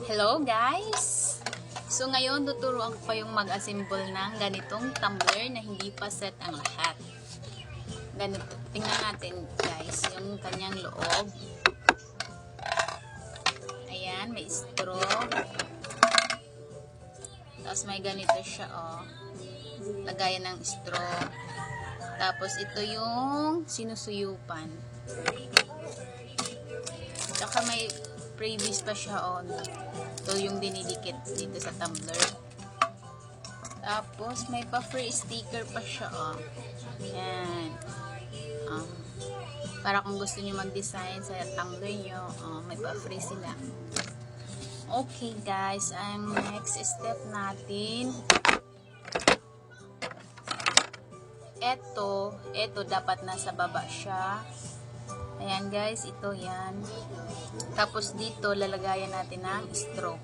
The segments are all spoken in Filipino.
Hello guys! So ngayon tuturuan ko kayong mag-assemble ng ganitong tumbler na hindi pa set ang lahat. Ganito. Tingnan natin guys yung kanyang loob. Ayan, may straw. Tapos may ganito siya lagayan ng straw. Tapos ito yung sinusuyupan. Saka may previous pa siya ito yung dinidikit dito sa tumbler. Tapos may pa free sticker pa siya Ayan. Para kung gusto niyo mag-design sa tumbler nyo, may pa free sila. Okay guys, ang next step natin, ito dapat nasa baba siya. Ayan guys, ito yan. Tapos dito, lalagayan natin ng straw.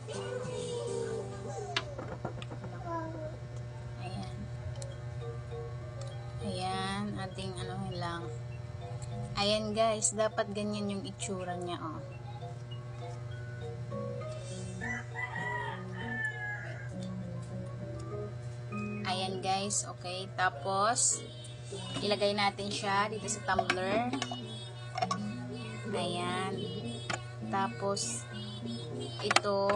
Ayan. Ayan, ating lang. Ayan guys, dapat ganyan yung itsura niya, Ayan guys, okay. Tapos, ilagay natin siya dito sa tumbler. Ayan. Tapos, ito.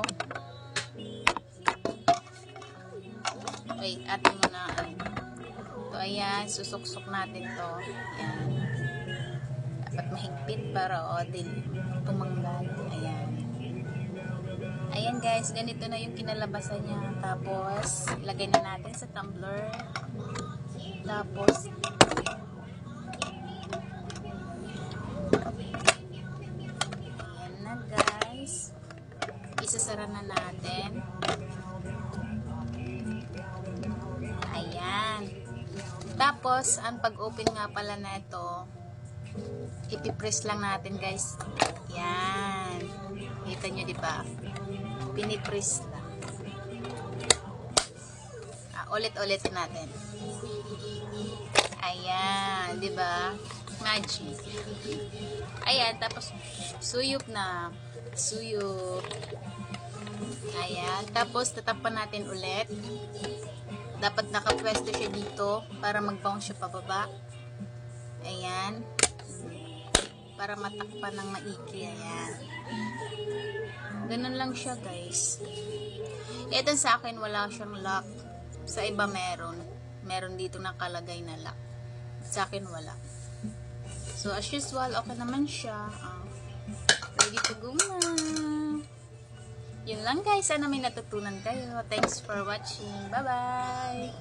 Wait, atin muna. Ito, ayan. Susuksok natin to. Ayan. Dapat mahigpit para tumanggal. Ayan. Ayan guys, ganito na yung kinalabasan niya. Tapos, ilagay na natin sa tumbler. Tapos, ayan na guys. Isasara na natin. Ayan. Tapos, ang pag-open nga pala na ito, ipipress lang natin guys. Yan. Kita nyo diba? Pinipress lang. Ulit-ulit natin. Ayan. Diba? Magic. Ayan. Tapos, suyop na. Suyop. Ayan. Tapos, tatapan natin ulit. Dapat nakapwesto siya dito para mag-bounce siya pababa. Ayan. Para matakpan ng maigi. Ayan. Ganun lang siya guys. Ito sa akin wala siyang lock. Sa iba meron. Meron dito nakalagay na lock. Sa akin wala. So as usual, okay naman siya. Ready to go na. Yun lang guys. Sana may natutunan kayo. Thanks for watching. Bye bye.